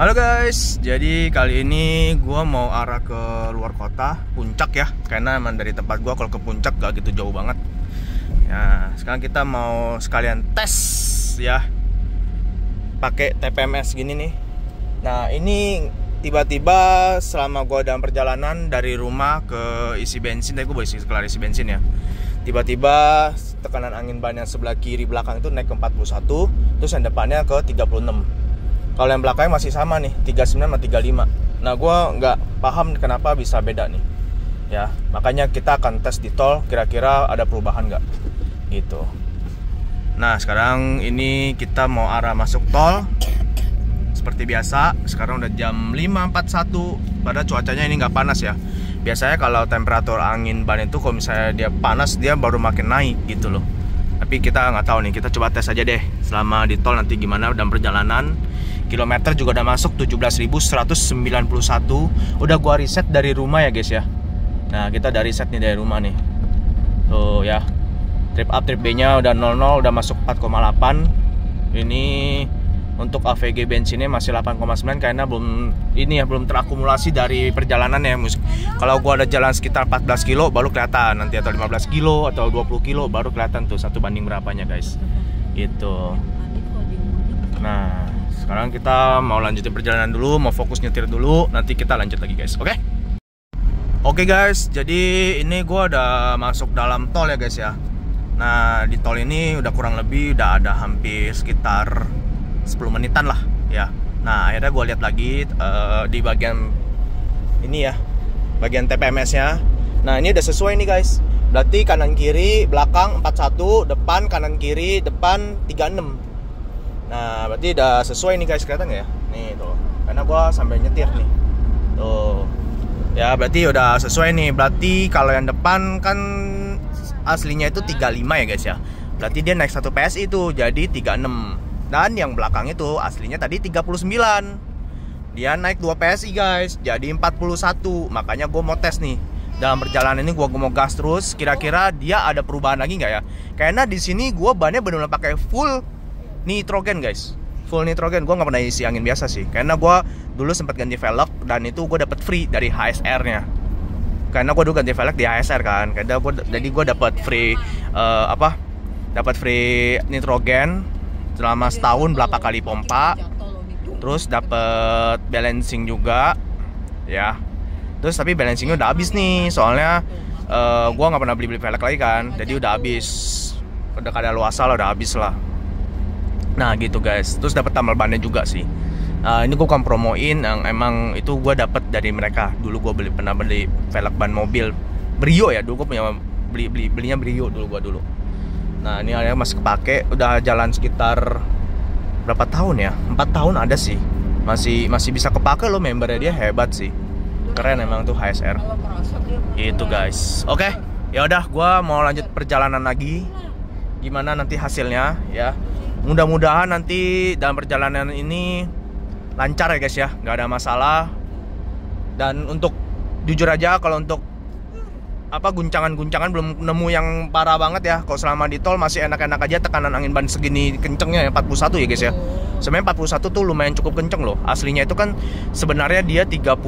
Halo guys, jadi kali ini gue mau arah ke luar kota, Puncak ya. Karena emang dari tempat gue kalau ke Puncak gak gitu jauh banget. Ya, sekarang kita mau sekalian tes ya, pakai TPMS gini nih. Nah ini tiba-tiba selama gue dalam perjalanan dari rumah ke isi bensin, tadi gue baru kelar isi bensin ya. Tiba-tiba tekanan angin ban yang sebelah kiri belakang itu naik ke 41, terus yang depannya ke 36. Kalau yang belakangnya masih sama nih, 39 sama 35. Nah gue nggak paham kenapa bisa beda nih ya, makanya kita akan tes di tol, kira-kira ada perubahan nggak gitu. Nah sekarang ini kita mau arah masuk tol seperti biasa. Sekarang udah jam 5.41, pada cuacanya ini nggak panas ya. Biasanya kalau temperatur angin ban itu kalau misalnya dia panas, dia baru makin naik gitu loh. Tapi kita nggak tahu nih, kita coba tes aja deh selama di tol nanti gimana dalam perjalanan. Kilometer juga udah masuk 17.191. Udah gua reset dari rumah ya guys ya. Nah kita udah reset nih dari rumah nih. Tuh ya, trip up trip B nya udah 00, udah masuk 4,8. Ini untuk AVG bensinnya masih 8,9 karena belum terakumulasi dari perjalanan ya. Kalau gua ada jalan sekitar 14 kilo baru kelihatan nanti, atau 15 kilo atau 20 kilo baru kelihatan tuh satu banding berapanya guys. Gitu. Nah sekarang kita mau lanjutin perjalanan dulu, mau fokus nyetir dulu, nanti kita lanjut lagi guys, oke? Oke guys, jadi ini gue udah masuk dalam tol ya guys ya. Nah di tol ini udah kurang lebih udah ada hampir sekitar 10 menitan lah ya. Nah akhirnya gue lihat lagi di bagian ini ya, bagian TPMS nya. Nah ini udah sesuai nih guys. Berarti kanan kiri belakang 41, depan kanan kiri depan 36. Nah berarti udah sesuai nih guys, kelihatan ya? Nih tuh, karena gua sambil nyetir nih. Tuh. Ya berarti udah sesuai nih. Berarti kalau yang depan kan aslinya itu 35 ya guys ya. Berarti dia naik 1 PSI itu jadi 36. Dan yang belakang itu aslinya tadi 39. Dia naik 2 PSI guys, jadi 41. Makanya gua mau tes nih. Dalam perjalanan ini gua mau gas terus, kira-kira dia ada perubahan lagi nggak ya? Karena di sini gua bannya benar-benar pakai full nitrogen guys, full nitrogen. Gue nggak pernah isi angin biasa sih, karena gue dulu sempat ganti velg dan itu gue dapet free dari HSR nya. Karena gue dulu ganti velg di HSR kan, jadi gue dapet free dapat free nitrogen selama setahun berapa kali pompa, terus dapet balancing juga ya. Terus tapi balancingnya udah habis nih, soalnya gue nggak pernah beli velg lagi kan, jadi udah habis, udah kadaluarsa lah, udah habis lah. Nah gitu guys, terus dapat tambal bannya juga sih. Ini gue kan promoin yang emang itu gue dapat dari mereka. Dulu gue pernah beli velg ban mobil Brio ya, dulu gue punya belinya Brio dulu. Nah ini akhirnya masih kepake, udah jalan sekitar berapa tahun ya? 4 tahun ada sih, masih bisa kepake loh. Membernya dia hebat sih, keren emang tuh HSR. Itu guys. Oke, ya udah, gue mau lanjut perjalanan lagi. Gimana nanti hasilnya ya? Mudah-mudahan nanti dalam perjalanan ini lancar ya guys ya, nggak ada masalah. Dan untuk jujur aja, kalau untuk guncangan-guncangan belum nemu yang parah banget ya. Kalau selama di tol masih enak-enak aja, tekanan angin ban segini kencengnya ya, 41 ya guys ya. Sebenarnya 41 tuh lumayan cukup kenceng loh. Aslinya itu kan sebenarnya dia 38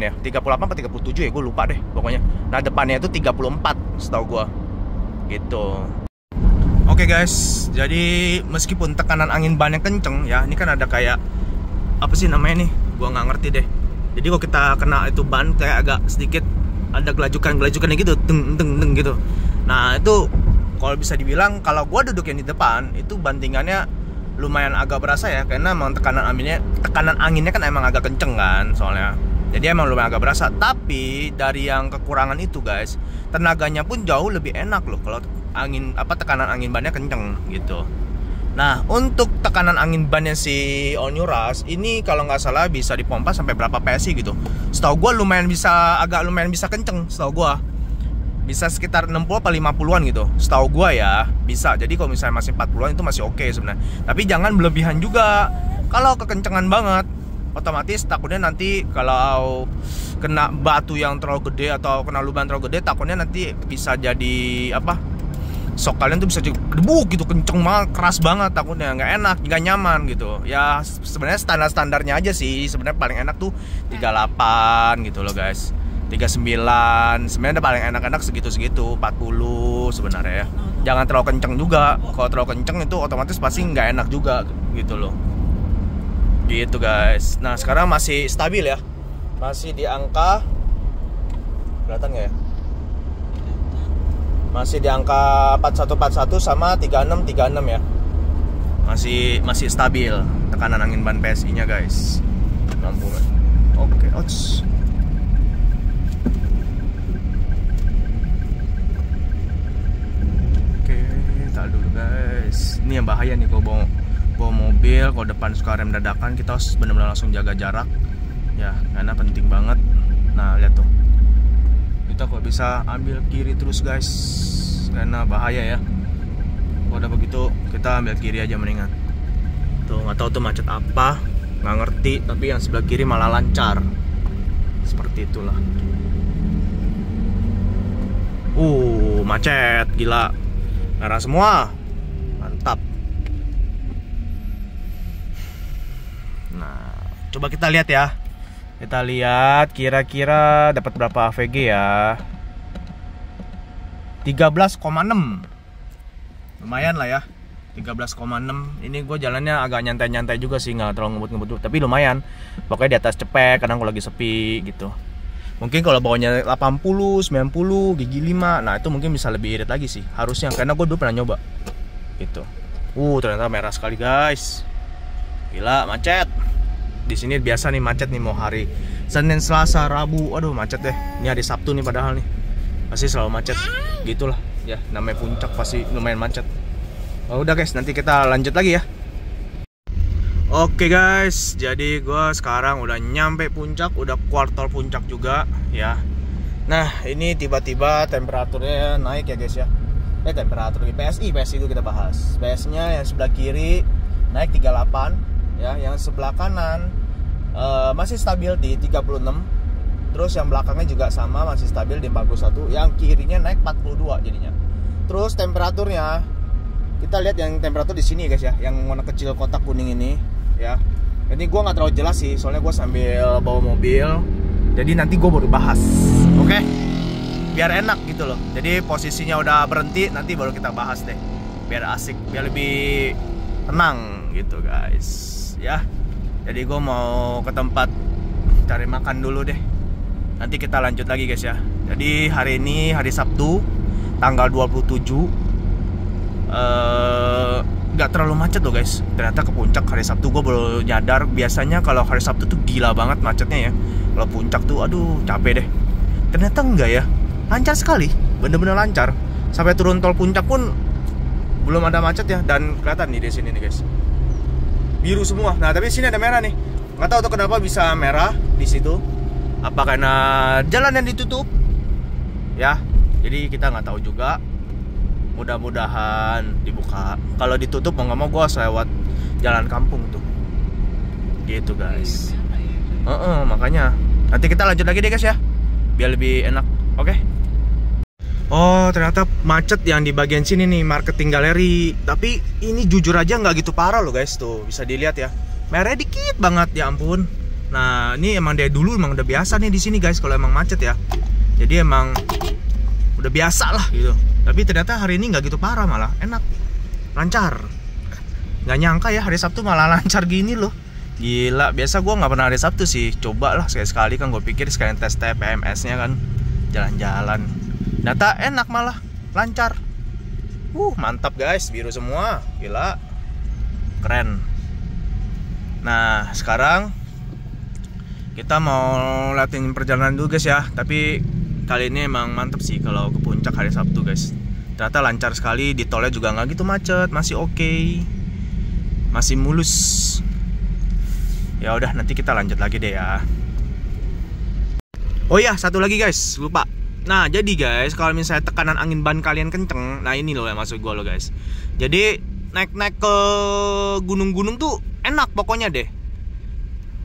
ya, 38 atau 37 ya, gue lupa deh pokoknya. Nah depannya itu 34 setahu gue gitu. Oke guys, jadi meskipun tekanan angin ban yang kenceng ya, ini kan ada kayak apa sih namanya nih, gua nggak ngerti deh. Jadi kalau kita kena itu ban kayak agak sedikit ada gelajukan gitu, deng gitu. Nah itu kalau bisa dibilang kalau gua duduk yang di depan itu bantingannya lumayan agak berasa ya, karena emang tekanan anginnya kan emang agak kenceng kan soalnya. Jadi emang lumayan agak berasa. Tapi dari yang kekurangan itu guys, tenaganya pun jauh lebih enak loh kalau tekanan angin bannya kenceng gitu. Nah untuk tekanan angin bannya si All New Rush ini kalau nggak salah bisa dipompa sampai berapa PSI gitu. Setahu gue lumayan bisa kenceng. Setahu gue bisa sekitar 60 atau 50-an gitu. Setahu gue ya bisa. Jadi kalau misalnya masih 40-an itu masih oke sebenarnya. Tapi jangan berlebihan juga. Kalau kekencengan banget, otomatis takutnya nanti kalau kena batu yang terlalu gede atau kena lubang terlalu gede, takutnya nanti bisa jadi sok kalian tuh bisa debuk gitu, kenceng banget, keras banget, takutnya nggak enak, nggak nyaman gitu. Ya sebenarnya standarnya aja sih, sebenarnya paling enak tuh 38 gitu loh guys, 39 sebenarnya udah paling enak segitu 40 sebenarnya ya. Jangan terlalu kenceng juga, kalau terlalu kenceng itu otomatis pasti nggak enak juga gitu loh. Gitu guys. Nah sekarang masih stabil ya, masih di angka, kelihatan nggak ya? Masih di angka 4141 sama 3636 ya. Masih stabil tekanan angin ban PSI-nya guys. 60. Oke, ouch. Oke, tak dulu guys. Ini yang bahaya nih kalau bawa mobil, kalau depan suka rem dadakan, kita harus benar-benar langsung jaga jarak. Ya, karena penting banget. Nah, lihat tuh. Kita kok bisa ambil kiri terus guys, karena bahaya ya. Kalau udah begitu kita ambil kiri aja mendingan. Tuh nggak tahu tuh macet apa, nggak ngerti. Tapi yang sebelah kiri malah lancar. Seperti itulah. Macet gila, merah semua, mantap. Nah coba kita lihat ya. Kita lihat kira-kira dapat berapa AVG ya. 13,6. Lumayan lah ya, 13,6. Ini gue jalannya agak nyantai-nyantai juga sih, nggak terlalu ngebut-ngebut, tapi lumayan. Pokoknya di atas cepet, kadang kalau lagi sepi gitu. Mungkin kalau bawanya 80, 90, gigi 5, nah itu mungkin bisa lebih irit lagi sih harusnya, karena gue dulu pernah nyoba gitu. Ternyata merah sekali guys. Gila, macet. Di sini biasa nih macet nih, mau hari Senin, Selasa, Rabu, aduh macet deh. Ini hari Sabtu nih padahal nih, pasti selalu macet. Gitulah ya, namanya puncak pasti lumayan macet. Udah guys, nanti kita lanjut lagi ya. Oke guys, jadi gue sekarang udah nyampe puncak, udah kuartal puncak juga ya. Nah ini tiba-tiba temperaturnya naik ya guys ya. Temperatur di PSI itu kita bahas. PS nya yang sebelah kiri naik 38 ya, yang sebelah kanan masih stabil di 36. Terus yang belakangnya juga sama, masih stabil di 41. Yang kirinya naik 42 jadinya. Terus temperaturnya kita lihat yang temperatur di sini guys ya, yang warna kecil kotak kuning ini ya. Ini gue nggak terlalu jelas sih, soalnya gue sambil bawa mobil. Jadi nanti gue baru bahas, oke? Biar enak gitu loh. Jadi posisinya udah berhenti, nanti baru kita bahas deh. Biar asik, biar lebih tenang gitu guys ya. Jadi gue mau ke tempat cari makan dulu deh. Nanti kita lanjut lagi guys ya. Jadi hari ini hari Sabtu tanggal 27. Gak terlalu macet loh guys. Ternyata ke puncak hari Sabtu gue baru nyadar. Biasanya kalau hari Sabtu tuh gila banget macetnya ya. Kalau puncak tuh aduh capek deh. Ternyata enggak ya. Lancar sekali, bener-bener lancar. Sampai turun tol puncak pun belum ada macet ya. Dan kelihatan nih di sini nih guys, biru semua. Nah tapi sini ada merah nih. Nggak tahu tuh kenapa bisa merah di situ. Apa karena jalan yang ditutup? Ya, jadi kita nggak tahu juga. Mudah-mudahan dibuka. Kalau ditutup mau nggak mau gue harus lewat jalan kampung tuh. Gitu guys. Makanya nanti kita lanjut lagi deh guys ya, biar lebih enak. Oke? Oh ternyata macet yang di bagian sini nih, marketing galeri. Tapi ini jujur aja nggak gitu parah loh guys. Tuh bisa dilihat ya, merahnya dikit banget, ya ampun. Nah ini emang dari dulu emang udah biasa nih di sini guys kalau emang macet ya. Jadi emang udah biasa lah gitu. Tapi ternyata hari ini nggak gitu parah, malah enak, lancar. Nggak nyangka ya hari Sabtu malah lancar gini loh. Gila, biasa gue nggak pernah hari Sabtu sih. Coba lah sekali-sekali kan, gue pikir sekalian tes TPMS-nya kan, jalan-jalan. Ternyata enak malah, lancar. Mantap guys, biru semua, gila, keren. Nah sekarang kita mau latihan perjalanan dulu guys ya. Tapi kali ini emang mantep sih kalau ke puncak hari Sabtu guys. Ternyata lancar sekali, di tolnya juga nggak gitu macet, masih oke, masih mulus. Ya udah nanti kita lanjut lagi deh ya. Oh iya, satu lagi guys, lupa. Nah jadi guys, kalau misalnya tekanan angin ban kalian kenceng, nah ini loh yang maksud gue loh guys. Jadi naik-naik ke gunung-gunung tuh enak pokoknya deh.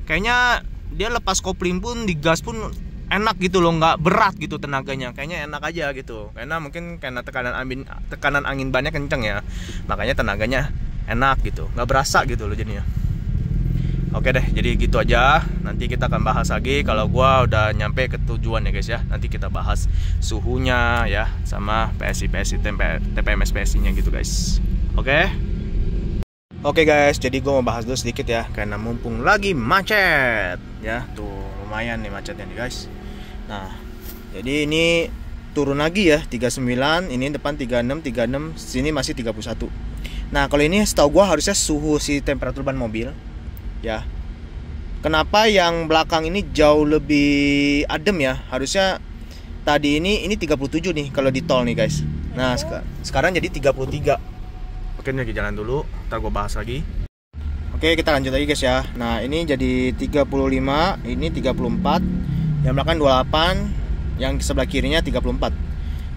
Kayaknya dia lepas kopling pun, digas pun enak gitu loh, nggak berat gitu tenaganya, kayaknya enak aja gitu. Karena mungkin karena tekanan angin bannya kenceng ya, makanya tenaganya enak gitu, nggak berasa gitu loh jadinya. Oke deh, jadi gitu aja. Nanti kita akan bahas lagi kalau gua udah nyampe ke tujuan ya guys ya. Nanti kita bahas suhunya ya, sama PSI TPMS PSI-nya gitu guys. Oke guys, jadi gua mau bahas dulu sedikit ya, karena mumpung lagi macet ya. Tuh lumayan nih macetnya nih guys. Nah, jadi ini turun lagi ya 39, ini depan 36, sini masih 31. Nah, kalau ini setahu gua harusnya suhu si temperatur ban mobil ya. Kenapa yang belakang ini jauh lebih adem ya? Harusnya tadi ini 37 nih kalau di tol nih guys. Nah, sekarang jadi 33. Oke, ini lagi jalan dulu, ntar gue bahas lagi. Oke, kita lanjut lagi guys ya. Nah, ini jadi 35, ini 34, yang belakang 28, yang sebelah kirinya 34.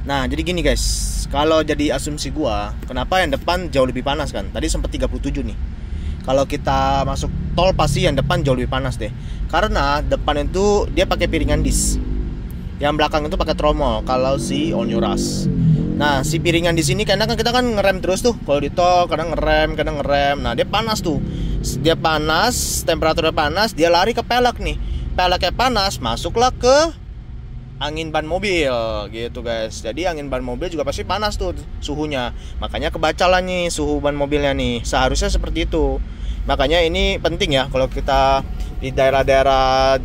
Nah, jadi gini guys, kalau jadi asumsi gua, kenapa yang depan jauh lebih panas kan? Tadi sempat 37 nih. Kalau kita masuk tol pasti yang depan jauh lebih panas deh. Karena depan itu dia pakai piringan dis. Yang belakang itu pakai tromol kalau si all new rush. Nah, si piringan di sini karena kan kita kan ngerem terus tuh. Kalau di tol kadang ngerem. Nah, dia panas tuh. Dia panas, temperaturnya panas, dia lari ke pelek nih. Peleknya panas, masuklah ke angin ban mobil gitu guys. Jadi angin ban mobil juga pasti panas tuh suhunya. Makanya kebacalah nih suhu ban mobilnya nih. Seharusnya seperti itu. Makanya ini penting ya kalau kita di daerah-daerah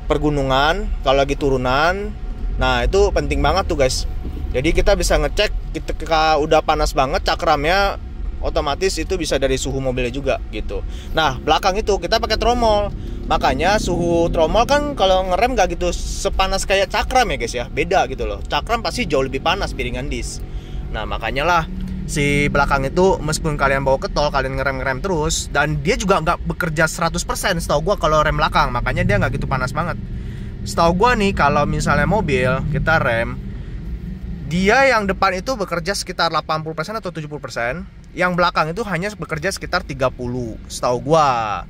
pergunungan, kalau lagi turunan. Nah, itu penting banget tuh guys. Jadi kita bisa ngecek ketika udah panas banget cakramnya, otomatis itu bisa dari suhu mobilnya juga gitu. Nah, belakang itu kita pakai tromol. Makanya suhu tromol kan kalau ngerem gak gitu sepanas kayak cakram ya guys ya. Beda gitu loh. Cakram pasti jauh lebih panas piringan dis. Nah, makanya lah si belakang itu meskipun kalian bawa ke tol, kalian ngerem terus, dan dia juga nggak bekerja 100% setahu gua kalau rem belakang, makanya dia nggak gitu panas banget. Setahu gua nih kalau misalnya mobil kita rem, dia yang depan itu bekerja sekitar 80% atau 70%, yang belakang itu hanya bekerja sekitar 30 setahu gua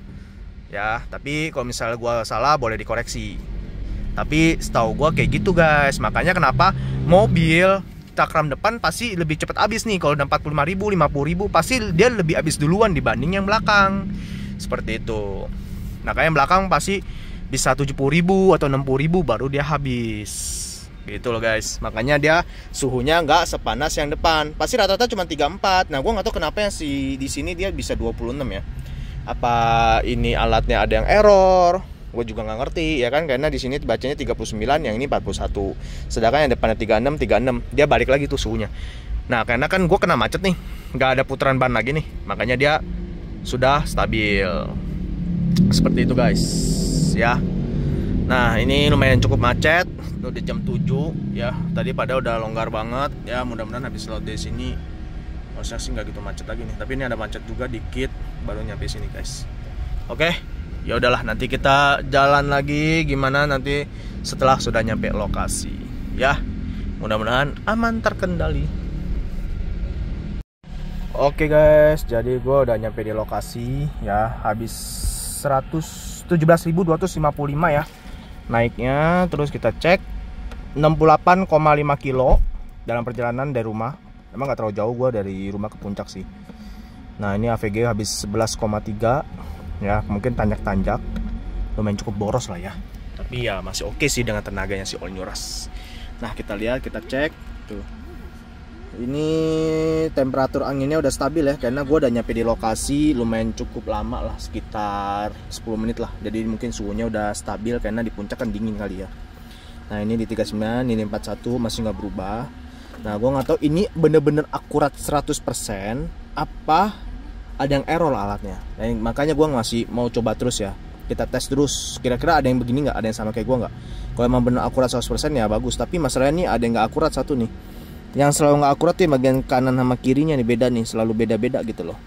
ya. Tapi kalau misalnya gua salah boleh dikoreksi, tapi setahu gua kayak gitu guys. Makanya kenapa mobil cakram depan pasti lebih cepat habis nih. Kalau udah 45.000, 50.000 pasti dia lebih habis duluan dibanding yang belakang. Seperti itu. Nah, kayak yang belakang pasti bisa 70.000 atau 60.000 baru dia habis. Gitu loh guys. Makanya dia suhunya nggak sepanas yang depan. Pasti rata-rata cuma 34. Nah, gua nggak tahu kenapa yang di sini dia bisa 26 ya. Apa ini alatnya ada yang error? Gue juga nggak ngerti ya kan, karena di sini bacanya 39, yang ini 41. Sedangkan yang depannya 36, dia balik lagi tuh suhunya. Nah, karena kan gue kena macet nih, nggak ada putaran ban lagi nih, makanya dia sudah stabil. Seperti itu guys ya. Nah, ini lumayan cukup macet, udah jam 7 ya. Tadi pada udah longgar banget ya, mudah-mudahan habis laut dari sini harusnya sih nggak gitu macet lagi nih. Tapi ini ada macet juga dikit baru nyampe sini guys. Oke. Ya udahlah, nanti kita jalan lagi gimana nanti setelah sudah nyampe lokasi ya. Mudah-mudahan aman terkendali. Oke guys, jadi gue udah nyampe di lokasi ya. Habis 17.255 ya naiknya. Terus kita cek 68,5 kilo dalam perjalanan dari rumah. Emang gak terlalu jauh gue dari rumah ke puncak sih. Nah, ini AVG habis 11,3 ya, mungkin tanjak-tanjak, lumayan cukup boros lah ya. Tapi ya masih oke sih dengan tenaganya si all new rush. Nah, kita lihat, kita cek tuh. Ini temperatur anginnya udah stabil ya, karena gue udah nyampe di lokasi lumayan cukup lama lah, sekitar 10 menit lah. Jadi mungkin suhunya udah stabil karena di puncak kan dingin kali ya. Nah, ini di 39, ini 41 masih nggak berubah. Nah, gue nggak tahu ini bener-bener akurat 100% apa ada yang error alatnya. Nah, makanya gue masih mau coba terus ya. Kita tes terus. Kira-kira ada yang begini nggak? Ada yang sama kayak gue nggak? Kalau emang bener akurat 100% ya bagus. Tapi masalahnya nih ada yang nggak akurat satu nih. Yang selalu nggak akurat tuh bagian kanan sama kirinya nih, beda nih. Selalu beda-beda gitu loh.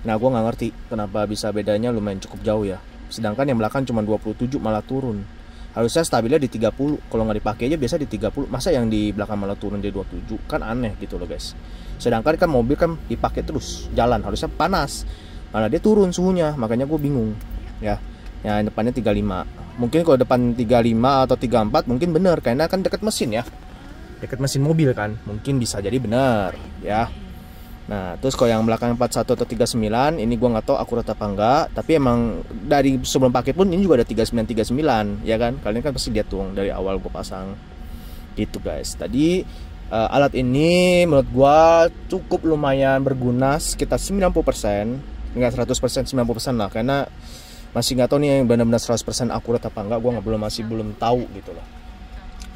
Nah, gue nggak ngerti kenapa bisa bedanya lumayan cukup jauh ya. Sedangkan yang belakang cuma 27 malah turun. Harusnya stabilnya di 30. Kalau nggak dipakai aja biasa di 30. Masa yang di belakang malah turun di 27? Kan aneh gitu loh guys. Sedangkan kan mobil kan dipakai terus jalan, harusnya panas, malah dia turun suhunya. Makanya gue bingung ya. Yang depannya 35. Mungkin kalau depan 35 atau 34 mungkin bener, karena kan dekat mesin ya, dekat mesin mobil kan, mungkin bisa jadi bener ya. Nah terus kalau yang belakang 41 atau 39 ini gua nggak tahu akurat apa enggak, tapi emang dari sebelum pakai pun ini juga ada 39 ya kan. Kalian kan pasti lihat tuh dari awal gua pasang gitu guys. Tadi alat ini menurut gua cukup lumayan berguna, sekitar 90%, nggak 100%, 90% lah, karena masih nggak tahu nih yang benar-benar 100% akurat apa enggak. Gua masih belum tahu gitu loh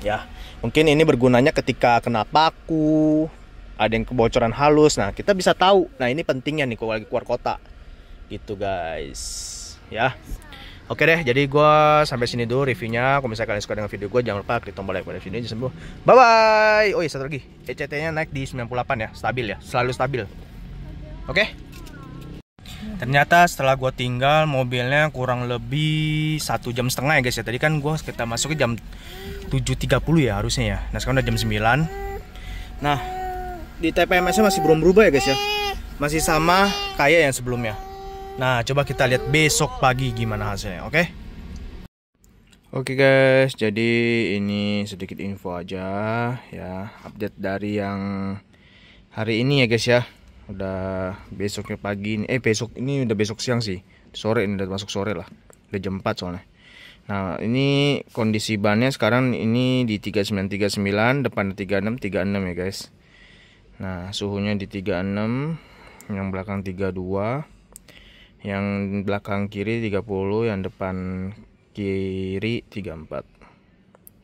ya. Mungkin ini bergunanya ketika kena paku, ada yang kebocoran halus, nah kita bisa tahu. Nah ini pentingnya nih kalau lagi keluar kota gitu guys ya. Oke deh, jadi gue sampai sini dulu reviewnya. Kalau misalnya kalian suka dengan video gue, jangan lupa klik tombol like pada video ini. Bye bye. Oh iya, satu lagi, ECT nya naik di 98 ya, stabil ya, selalu stabil. Oke. Ternyata setelah gue tinggal mobilnya kurang lebih 1,5 jam ya guys ya. Tadi kan kita masuknya jam 7.30 ya harusnya ya. Nah sekarang udah jam 9. Nah di TPMS nya masih belum berubah ya guys ya, masih sama kayak yang sebelumnya. Nah coba kita lihat besok pagi gimana hasilnya. Oke guys, jadi ini sedikit info aja ya, update dari yang hari ini ya guys ya. Udah besoknya pagi ini, besok ini udah besok siang sih, sore ini udah masuk sore lah, udah jam 4 soalnya. Nah ini kondisi bannya sekarang ini di 3939, depan 36 ya guys. Nah suhunya di 36, yang belakang 32, yang belakang kiri 30, yang depan kiri 34.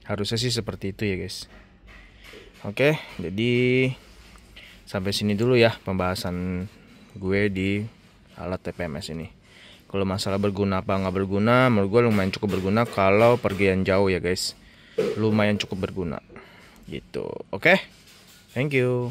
Harusnya sih seperti itu ya guys. Oke, jadi sampai sini dulu ya pembahasan gue di alat TPMS ini. Kalau masalah berguna apa nggak berguna, menurut gue lumayan cukup berguna kalau pergian jauh ya guys. Lumayan cukup berguna gitu. Oke, thank you.